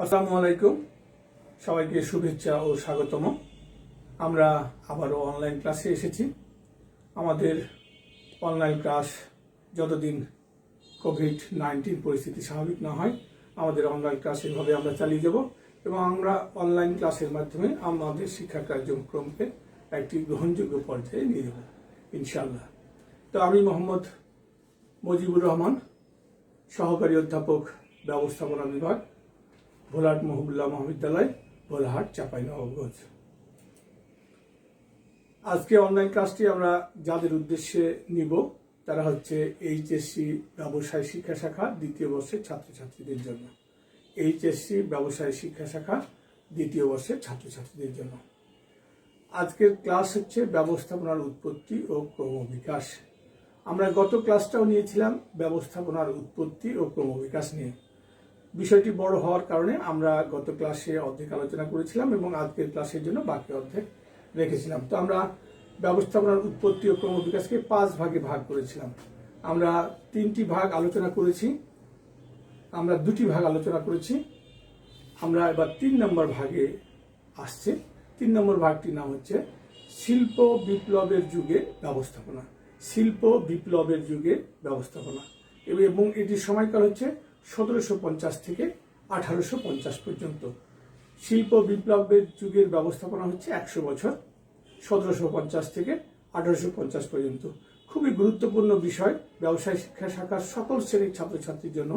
আসসালামু আলাইকুম, সবাইকে শুভেচ্ছা ও স্বাগতম। আমরা আবারও অনলাইন ক্লাসে এসেছি। আমাদের অনলাইন ক্লাস যতদিন কোভিড-19 পরিস্থিতি স্বাভাবিক না হয়, আমাদের অনলাইন ক্লাস এভাবে আমরা চালিয়ে যাব এবং আমরা অনলাইন ক্লাসের মাধ্যমে আমাদের শিক্ষা কার্যক্রমকে একটি গ্রহণযোগ্য পর্যায়ে নিয়ে যাব ইনশাআল্লাহ। তো আমি মোহাম্মদ মুজিবুর রহমান, সহকারী অধ্যাপক, ব্যবস্থাপনা বিভাগ, ভোলাহাট মহবুল্লাহ মহাবিদ্যালয়, ভোলাহাট, চাঁপাইনবাবগঞ্জ। আজকে অনলাইন ক্লাসটি আমরা যাদের উদ্দেশ্যে নিব তারা হচ্ছে এইচএসসি ব্যবসায় শিক্ষা শাখা দ্বিতীয় বর্ষের ছাত্রছাত্রীদের জন্য। এইচএসসি ব্যবসায় শিক্ষা শাখা দ্বিতীয় বর্ষের ছাত্রছাত্রীদের জন্য আজকের ক্লাস হচ্ছে ব্যবস্থাপনার উৎপত্তি ও ক্রমবিকাশ। আমরা গত ক্লাসটাও নিয়েছিলাম ব্যবস্থাপনার উৎপত্তি ও ক্রমবিকাশ নিয়ে। বিষয়টি বড় হওয়ার কারণে আমরা গত ক্লাসে অর্ধেক আলোচনা করেছিলাম এবং আজকের ক্লাসের জন্য বাকি অর্ধেক রেখেছিলাম। তো আমরা ব্যবস্থাপনার উৎপত্তি ও ক্রমবিকাশকে 5 ভাগে ভাগ করেছিলাম। আমরা 3টি ভাগ আলোচনা করেছি, আমরা 2টি ভাগ আলোচনা করেছি। আমরা এবার 3 নম্বর ভাগে আসছে। 3 নম্বর ভাগটির নাম হচ্ছে শিল্প বিপ্লবের যুগে ব্যবস্থাপনা। শিল্প বিপ্লবের যুগে ব্যবস্থাপনা এবং এটির সময়কাল হচ্ছে 1750 থেকে 1850 পর্যন্ত। শিল্প বিপ্লবের যুগের ব্যবস্থাপনা হচ্ছে 100 বছর, 1750 থেকে 1850 পর্যন্ত। খুবই গুরুত্বপূর্ণ বিষয় ব্যবসায় শিক্ষা শাখার সকল শ্রেণীর ছাত্রছাত্রীর জন্য।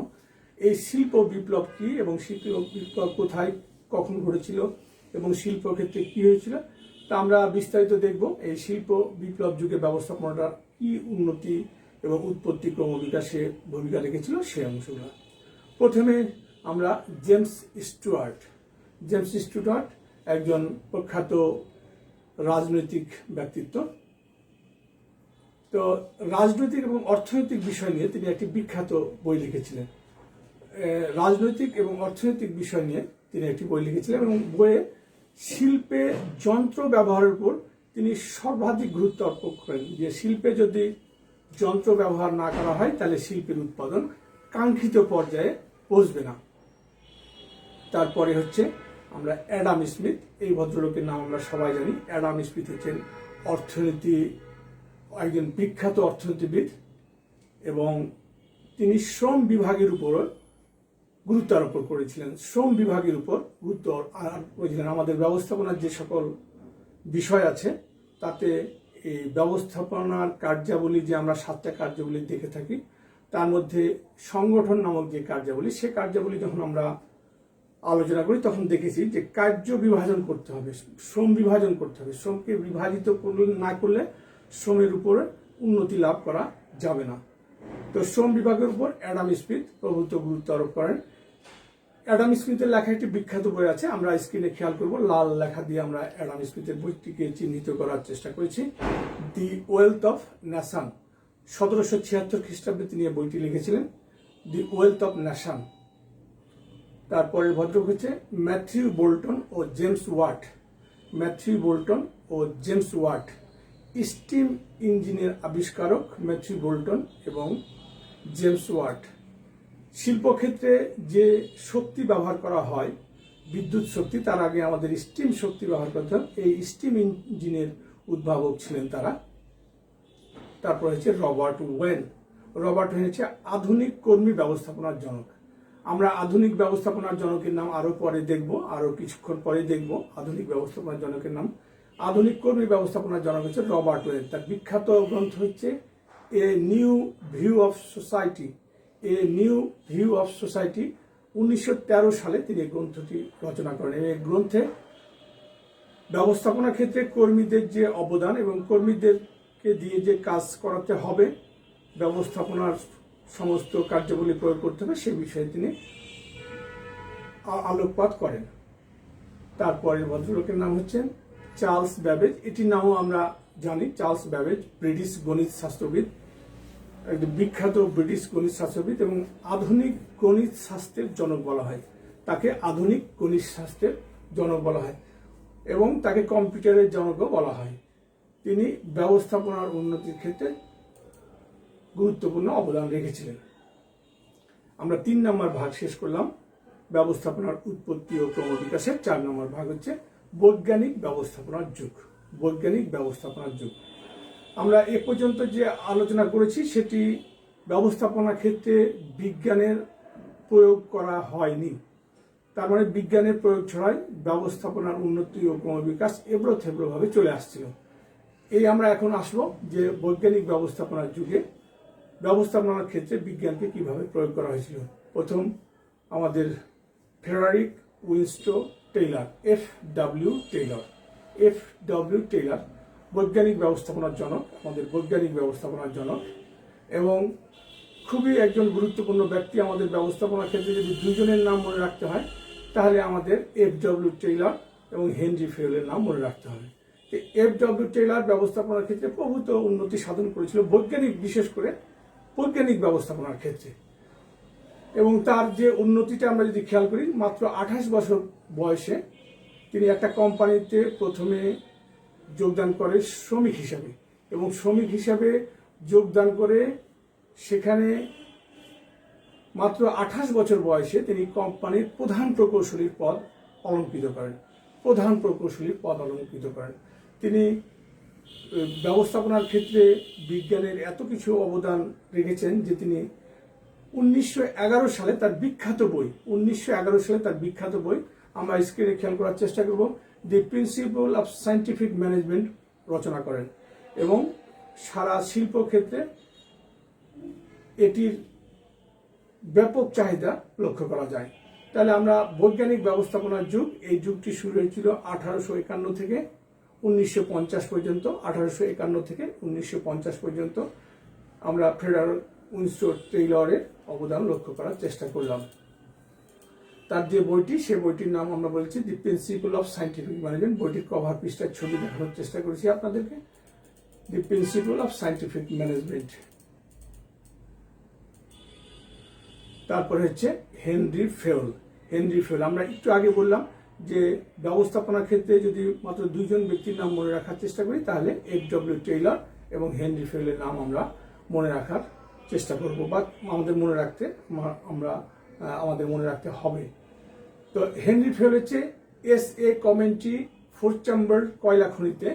এই শিল্প বিপ্লব কি এবং শিল্প বিপ্লব কোথায় কখন ঘটেছিল এবং শিল্প ক্ষেত্রে কি হয়েছিল তা আমরা বিস্তারিত দেখব। এই শিল্প বিপ্লব যুগে ব্যবস্থাপনাটা কি উন্নতি এবং উৎপত্তি ক্রমবিকাশে ভূমিকা রেখেছিল সেই অংশগুলো। প্রথমে আমরা জেমস স্টুয়ার্ট একজন প্রখ্যাত রাজনৈতিক ব্যক্তিত্ব। তো রাজনৈতিক এবং অর্থনৈতিক বিষয় নিয়ে তিনি একটি বিখ্যাত বই লিখেছিলেন। রাজনৈতিক এবং অর্থনৈতিক বিষয় নিয়ে তিনি একটি বই লিখেছিলেন এবং বইয়ে শিল্পে যন্ত্র ব্যবহারের উপর তিনি সর্বাধিক গুরুত্ব আরোপ করেন যে শিল্পে যদি যন্ত্র ব্যবহার না করা হয় তাহলে শিল্পের উৎপাদন কাঙ্ক্ষিত পর্যায়ে পৌঁছবে না। তারপরে হচ্ছে আমরা অ্যাডাম স্মিথ, এই ভদ্রলোকের নাম আমরা সবাই জানি। অ্যাডাম স্মিথ হচ্ছেন একজন বিখ্যাত অর্থনীতিবিদ এবং তিনি শ্রম বিভাগের উপর গুরুত্ব আরোপ করেছিলেন। শ্রম বিভাগের উপর গুরুত্ব আরোপ করেছিলেন। আমাদের ব্যবস্থাপনার যে সকল বিষয় আছে তাতে এই ব্যবস্থাপনার কার্যাবলী যে আমরা 7টা কার্যাবলী দেখে থাকি তার মধ্যে সংগঠন নামক যে কার্যাবলী, সে কার্যাবলী যখন আমরা আলোচনা করি তখন দেখেছি যে কার্য বিভাজন করতে হবে, শ্রম বিভাজন করতে হবে। শ্রমকে বিভাজিত না করলে শ্রমের উপরে উন্নতি লাভ করা যাবে না। তো শ্রম বিভাগের উপর অ্যাডাম স্মিথ প্রভূত গুরুত্ব আরোপ করেন। অ্যাডাম স্মিথের লেখা একটি বিখ্যাত বই আছে, আমরা স্ক্রিনে খেয়াল করব, লাল লেখা দিয়ে আমরা অ্যাডাম স্মিথের বইটিকে চিহ্নিত করার চেষ্টা করেছি। দি ওয়েলথ অফ নেশন, 1776 খ্রিস্টাব্দে তিনি এই বইটি লিখেছিলেন, দি ওয়েলথ অফ নেশন। তারপরে ভদ্রলোক হচ্ছে ম্যাথিউ বোল্টন ও জেমস ওয়াট। স্টিম ইঞ্জিনের আবিষ্কারক ম্যাথিউ বোল্টন এবং জেমস ওয়াট। শিল্পক্ষেত্রে যে শক্তি ব্যবহার করা হয়, বিদ্যুৎ শক্তি, তার আগে আমাদের স্টিম শক্তি ব্যবহার করতে হয়। এই স্টিম ইঞ্জিনের উদ্ভাবক ছিলেন তারা। তারপর হচ্ছে রবার্ট ওয়েন হচ্ছে আধুনিক কর্মী ব্যবস্থাপনার জনক। আমরা আধুনিক ব্যবস্থাপনার জনকের নাম আরো পরে দেখব, আরো কিছুক্ষণ পরে দেখব আধুনিক ব্যবস্থাপনার জনকের নাম। আধুনিক কর্মী ব্যবস্থাপনার জনক হচ্ছে রবার্ট ওয়েন। তার বিখ্যাত গ্রন্থ হচ্ছে a new view of society. 1913 সালে তিনি এই গ্রন্থটি রচনা করেন। এই গ্রন্থে ব্যবস্থাপনা ক্ষেত্রে কর্মীদের যে অবদান এবং কর্মীদেরকে দিয়ে যে কাজ করাতে হবে, ব্যবস্থাপনার সমস্ত কার্যাবলী প্রয়োগ করতে হবে, সে বিষয়ে তিনি আলোকপাত করেন। তারপরে ভদ্রলোকের নাম হচ্ছেন চার্লস ব্যাবেজ। এটির নামও আমরা জানি, চার্লস ব্যাবেজ, ব্রিটিশ গণিত শাস্ত্রবিদ, একজন বিখ্যাত ব্রিটিশ গণিত শাস্ত্রবিদ এবং আধুনিক গণিত শাস্ত্রের জনক বলা হয়। তাকে আধুনিক গণিত শাস্ত্রের জনক বলা হয় এবং তাকে কম্পিউটারের জনকও বলা হয়। তিনি ব্যবস্থাপনার উন্নতির ক্ষেত্রে গুরুত্বপূর্ণ অবদান রেখেছিলেন। আমরা 3 নম্বর ভাগ শেষ করলাম। ব্যবস্থাপনার উৎপত্তি ও ক্রমবিকাশের 4 নম্বর ভাগ হচ্ছে বৈজ্ঞানিক ব্যবস্থাপনার যুগ। বৈজ্ঞানিক ব্যবস্থাপনার যুগ আমরা এ পর্যন্ত যে আলোচনা করেছি সেটি ব্যবস্থাপনার ক্ষেত্রে বিজ্ঞানের প্রয়োগ করা হয়নি। তার মানে বিজ্ঞানের প্রয়োগ ছাড়াই ব্যবস্থাপনার উন্নতি ও ক্রমবিকাশ এবড়ো থেবড়োভাবে চলে আসছিল। এই আমরা এখন আসবো যে বৈজ্ঞানিক ব্যবস্থাপনার যুগে ব্যবস্থাপনার ক্ষেত্রে বিজ্ঞানকে কিভাবে প্রয়োগ করা হয়েছিল। প্রথম আমাদের ফ্রেডারিক উইনস্টো টেইলর, এফ.ডব্লিউ. টেইলর বৈজ্ঞানিক ব্যবস্থাপনার জনক, আমাদের বৈজ্ঞানিক ব্যবস্থাপনার জনক এবং খুবই একজন গুরুত্বপূর্ণ ব্যক্তি। আমাদের ব্যবস্থাপনার ক্ষেত্রে যদি দুইজনের নাম মনে রাখতে হয় তাহলে আমাদের এফ.ডব্লিউ. টেইলর এবং হেনরি ফেওলের নাম মনে রাখতে হবে। এফ.ডব্লিউ. টেইলর ব্যবস্থাপনার ক্ষেত্রে প্রভূত উন্নতি সাধন করেছিল, বৈজ্ঞানিক বিশেষ করে বৈজ্ঞানিক ব্যবস্থাপনার ক্ষেত্রে। এবং তার যে উন্নতিটা আমরা যদি খেয়াল করি, মাত্র 28 বছর বয়সে তিনি একটা কোম্পানিতে প্রথমে যোগদান করে শ্রমিক হিসাবে, এবং শ্রমিক হিসাবে যোগদান করে সেখানে মাত্র 28 বছর বয়সে তিনি কোম্পানির প্রধান প্রকৌশলীর পদ অলঙ্কৃত করেন। তিনি ব্যবস্থাপনার ক্ষেত্রে বিজ্ঞানের এত কিছু অবদান রেখেছেন যে তিনি 1911 সালে তার বিখ্যাত বই আমরা স্ক্রিনে খেয়াল করার চেষ্টা করব, দি প্রিন্সিপল অফ সায়েন্টিফিক ম্যানেজমেন্ট রচনা করেন এবং সারা শিল্পক্ষেত্রে এটির ব্যাপক চাহিদা লক্ষ্য করা যায়। তাহলে আমরা বৈজ্ঞানিক ব্যবস্থাপনার যুগ, এই যুগটি শুরু হয়েছিল 1851 থেকে 1950 পর্যন্ত। 1851 থেকে 1950 পর্যন্ত আমরা ফ্রেডারিক উইনস্টো টেইলরের অবদান লক্ষ্য করার চেষ্টা করলাম। তার যে বইটি, সে বইটির নাম আমরা বলছি দি প্রিন্সিপল অফ সায়েন্টিফিক ম্যানেজমেন্ট। বইটির কভার পৃষ্ঠার ছবি দেখানোর চেষ্টা করেছি আপনাদেরকে, দি প্রিন্সিপল অফ সায়েন্টিফিক ম্যানেজমেন্ট। তারপরে হচ্ছে হেনরি ফেওল। আমরা একটু আগে বললাম যে ব্যবস্থাপনার ক্ষেত্রে যদি মাত্র দুইজন ব্যক্তির নাম মনে রাখার চেষ্টা করি তাহলে এফ.ডব্লিউ. টেইলর এবং হেনরি ফেওলের নাম আমরা মনে রাখার চেষ্টা করব, বা আমাদের মনে রাখতে হবে। তো হেনরি ফেওল হচ্ছে এস.এ. কমেন্ট্রি 4 চেম্বার কয়লা খনিতে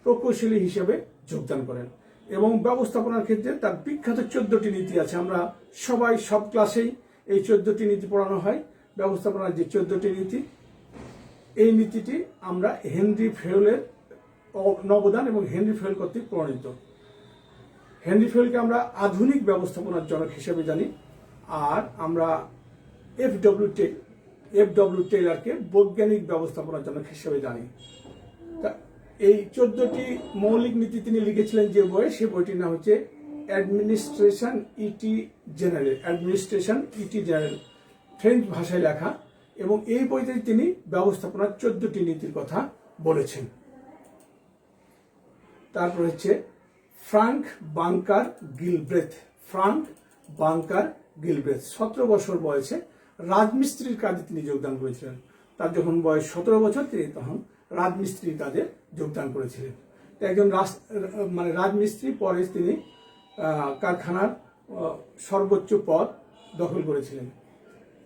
প্রকৌশলী হিসেবে যোগদান করেন এবং ব্যবস্থাপনার ক্ষেত্রে তার বিখ্যাত 14টি নীতি আছে। আমরা সবাই সব ক্লাসেই এই 14টি নীতি পড়ানো হয়। ব্যবস্থাপনার যে 14টি নীতি, এই নীতিটি আমরা হেনরি ফেওলের অবদান এবং হেনরি ফেওল কর্তৃক প্রণীত। হেনরি ফেওলকে আমরা আধুনিক ব্যবস্থাপনার জনক হিসেবে জানি, আর আমরা এফ.ডব্লিউ. টেইলরকে বৈজ্ঞানিক ব্যবস্থাপনার জনক হিসেবে জানি। এই 14টি মৌলিক নীতি তিনি লিখেছিলেন যে বই, সে বইটির নাম হচ্ছে অ্যাডমিনিস্ট্রেশন ইটি জেনারেল, ফ্রেঞ্চ ভাষায় লেখা, এবং এই বইতে তিনি ব্যবস্থাপনার 14টি নীতির কথা বলেছেন। তারপর হচ্ছে ফ্রাঙ্ক বাংকার গিলব্রেথ। 17 বছর বয়সে রাজমিস্ত্রির কাজে তিনি যোগদান করেছিলেন। তার যখন বয়স 17 বছর, তিনি তখন রাজমিস্ত্রির কাজে যোগদান করেছিলেন। একজন রাজমিস্ত্রি, পরে তিনি কারখানার সর্বোচ্চ পদ দখল করেছিলেন।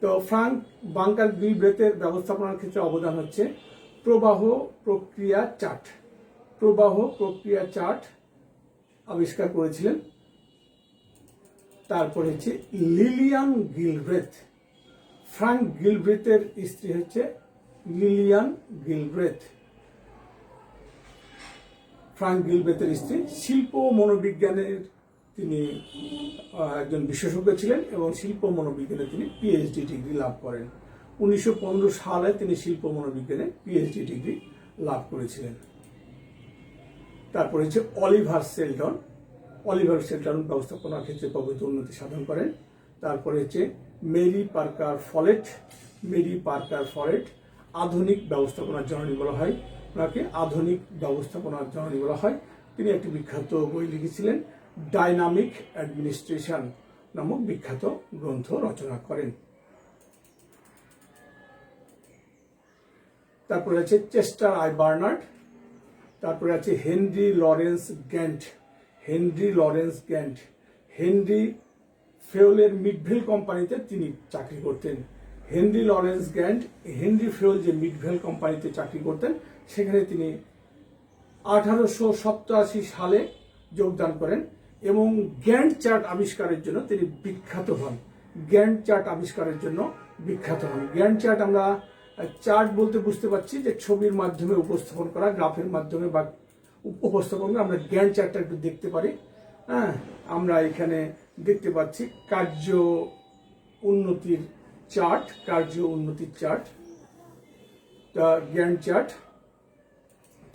তো ফ্রাঙ্ক বাংকার গিলব্রেথের ব্যবস্থাপনার ক্ষেত্রে অবদান হচ্ছে প্রবাহ প্রক্রিয়া চার্ট আবিষ্কার করেছিলেন। তারপর হচ্ছে লিলিয়ান গিলব্রেথ। ফ্রাঙ্ক গিলব্রেথের স্ত্রী হচ্ছে লিলিয়ান গিলব্রেথ। ফ্রাঙ্ক গিলব্রেথের স্ত্রী শিল্প মনোবিজ্ঞানের তিনি একজন বিশেষজ্ঞ ছিলেন এবং শিল্প মনোবিজ্ঞানে তিনি পিএইচডি ডিগ্রি লাভ করেন। 1915 সালে তিনি শিল্প মনোবিজ্ঞানে পিএইচডি ডিগ্রি লাভ করেছিলেন। তারপর হচ্ছে অলিভার সেল্টন ব্যবস্থাপনার ক্ষেত্রে প্রভূত উন্নতি সাধন করেন। তারপরে হচ্ছে মেরি পার্কার ফলেট, আধুনিক ব্যবস্থাপনার জননী বলা হয় ওনাকে, তিনি একটি বিখ্যাত বই লিখেছিলেন, ডাইনামিক অ্যাডমিনিস্ট্রেশন নামক বিখ্যাত গ্রন্থ রচনা করেন। তারপরে আছে চেস্টার আই বার্নার্ড। তারপরে আছে হেনরি লরেন্স গ্যান্ট। হেনরি ফেওলের মিডভিল কোম্পানিতে তিনি চাকরি করতেন। Henry Lawrence Grant, Henry Fayol যে মিডভেল কোম্পানিতে চাকরি করতেন, সেখানে তিনি 1887 সালে যোগদান করেন এবং গ্যান্ট চার্ট আবিষ্কারের জন্য তিনি বিখ্যাত হন। গ্যান্ট চার্ট আবিষ্কারের জন্য বিখ্যাত হন। গ্যান্ট চার্ট আমরা চার্ট বলতে বুঝতে পারছি যে ছবির মাধ্যমে উপস্থাপন করা, গ্রাফের মাধ্যমে বা উপস্থাপন করা। আমরা গ্যান্ট চার্টটা একটু দেখতে পারি। হ্যাঁ, আমরা এখানে দেখতে পাচ্ছি কার্য উন্নতির চার্ট, কার্য উন্নতির চার্ট, গ্যান্ট চার্ট।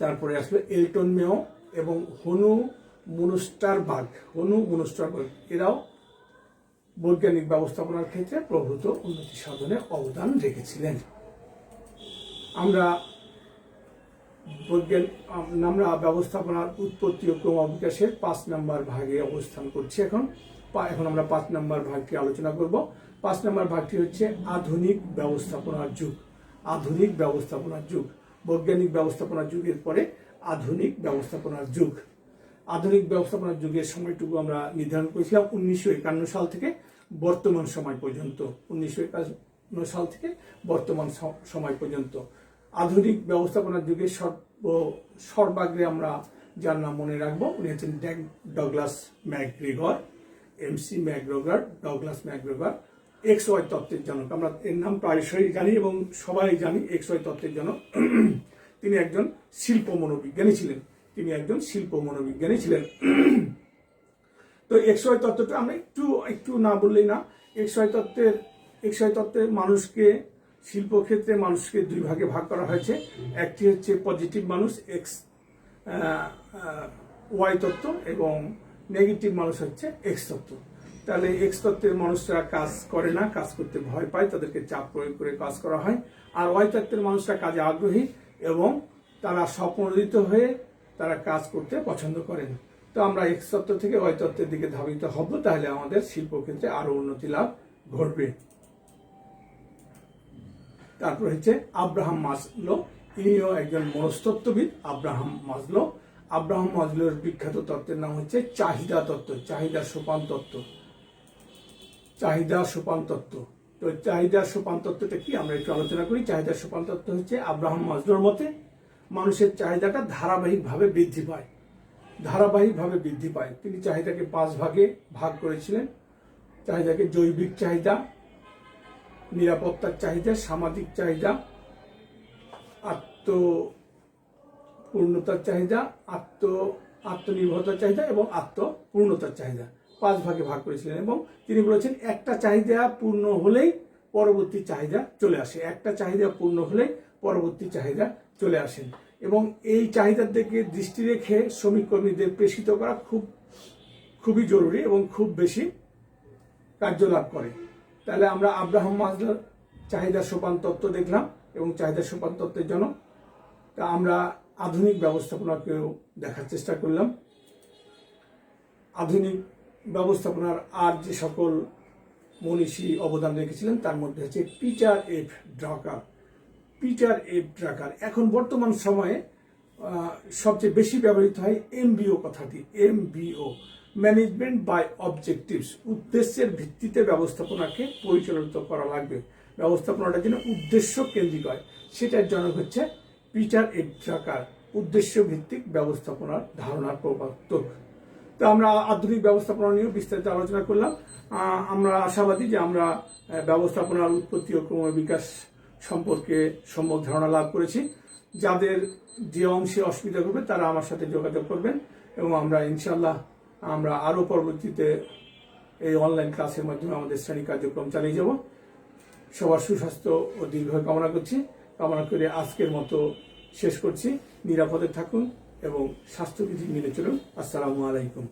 তারপরে আসলে এলটন মেও এবং হনু মুনস্টারবার্গ, এরাও বৈজ্ঞানিক ব্যবস্থাপনার ক্ষেত্রে প্রভূত উন্নতি সাধনে অবদান রেখেছিলেন। আমরা ব্যবস্থাপনার উৎপত্তি ও ক্রমবিকাশের 5 নম্বর ভাগে অবস্থান করছি। এখন আমরা 5 নম্বর ভাগটি আলোচনা করব। 5 নম্বর ভাগটি হচ্ছে আধুনিক ব্যবস্থাপনার যুগ। আধুনিক ব্যবস্থাপনার যুগ, বৈজ্ঞানিক ব্যবস্থাপনার যুগের পরে আধুনিক ব্যবস্থাপনার যুগ। আধুনিক ব্যবস্থাপনার যুগের সময়টুকু আমরা নির্ধারণ করেছিলাম 1951 সাল থেকে বর্তমান সময় পর্যন্ত। 1951 সাল থেকে বর্তমান সময় পর্যন্ত আধুনিক ব্যবস্থাপনার যুগের সর্বাগ্রে আমরা যার নাম মনে রাখবো, উনি হচ্ছেন Douglas McGregor, MC McGregor, Douglas McGregor. XY তত্ত্বের জনক, আমরা এর নাম প্রায়শই জানি এবং সবাই জানি XY তত্ত্বের জনক। তিনি একজন শিল্প মনোবিজ্ঞানী ছিলেন। তো XY তত্ত্বটা আমরা একটু না বললেই না। XY তত্ত্বে মানুষকে, শিল্পক্ষেত্রে মানুষকে 2 ভাগে ভাগ করা হয়েছে। একটি হচ্ছে পজিটিভ মানুষ, Y তত্ত্ব, এবং নেগেটিভ মানুষ হচ্ছে X তত্ত্ব। তাহলে X তত্ত্বের মানুষরা কাজ করে না, কাজ করতে ভয় পায়, তাদেরকে চাপ প্রয়োগ করে কাজ করা হয়। আর Y তত্ত্বের মানুষরা কাজে আগ্রহী এবং তারা স্বপ্নদিত হয়ে তারা কাজ করতে পছন্দ করেন। তো আমরা X তত্ত্ব থেকে Y তত্ত্বের দিকে ধাবিত হব, তাহলে আমাদের শিল্পক্ষেত্রে আরো উন্নতি লাভ ঘটবে। তারপর হচ্ছে আব্রাহাম মাসলো, ইনিও একজন মনস্তত্ত্ববিদ। আব্রাহাম মাসলোর বিখ্যাত তত্ত্বের নাম হচ্ছে চাহিদা তত্ত্ব, চাহিদা সোপান তত্ত্ব। তো চাহিদা সোপান তত্ত্বটা কি আমরা একটু আলোচনা করি। চাহিদা সোপান তত্ত্ব হচ্ছে আব্রাহাম মাসলোর মতে মানুষের চাহিদাটা ধারাবাহিকভাবে বৃদ্ধি পায়। তিনি চাহিদাকে 5 ভাগে ভাগ করেছিলেন। চাহিদাকে জৈবিক চাহিদা, নিরাপত্তার চাহিদা, সামাজিক চাহিদা, আত্মপূর্ণতার চাহিদা, আত্মনির্ভরতার চাহিদা এবং আত্মপূর্ণতার চাহিদা 5 ভাগে ভাগ করেছিলেন। এবং তিনি বলেছেন একটা চাহিদা পূর্ণ হলেই পরবর্তী চাহিদা চলে আসে, চলে আসেন। এবং এই চাহিদার দিকে দৃষ্টি রেখে শ্রমিক কর্মীদের প্রেষিত করা খুবই জরুরি এবং খুব বেশি কার্যলাভ করে। তাহলে আমরা আব্রাহাম মাসলোর চাহিদা সোপান তত্ত্ব দেখলাম এবং চাহিদা সোপান তত্ত্বের জন্য তা আমরা আধুনিক ব্যবস্থাপনাকেও দেখার চেষ্টা করলাম। আধুনিক ব্যবস্থাপনার আর যে সকল মনীষী অবদান রেখেছিলেন তার মধ্যে হচ্ছে পিটার এফ ড্রাকার। এখন বর্তমান সময়ে সবচেয়ে বেশি ব্যবহৃত হয় MBO কথাটি, ম্যানেজমেন্ট বাই অবজেক্টিভস। উদ্দেশ্যের ভিত্তিতে ব্যবস্থাপনাকে পরিচালিত করা লাগবে, ব্যবস্থাপনাটা যেন উদ্দেশ্য কেন্দ্রিক হয়, সেটার জনক হচ্ছে পিটার এফ ড্রাকার, উদ্দেশ্য ভিত্তিক ব্যবস্থাপনার ধারণার প্রবর্তক। তো আমরা আধুনিক ব্যবস্থাপনা নিয়েও বিস্তারিত আলোচনা করলাম। আমরা আশাবাদী যে আমরা ব্যবস্থাপনার উৎপত্তি ও ক্রমবিকাশ সম্পর্কে সম্যক ধারণা লাভ করেছি। যাদের যে অংশে অসুবিধা হবে তারা আমার সাথে যোগাযোগ করবেন এবং আমরা ইনশাল্লাহ আরো পরবর্তীতে এই অনলাইন ক্লাসের মাধ্যমে আমাদের শ্রেণী কার্যক্রম চালিয়ে যাব। সবার সুস্বাস্থ্য ও দীর্ঘায়ু কামনা করে আজকের মতো শেষ করছি। নিরাপদে থাকুন এবং স্বাস্থ্যবিধি মেনে চলুন। আসসালামু আলাইকুম।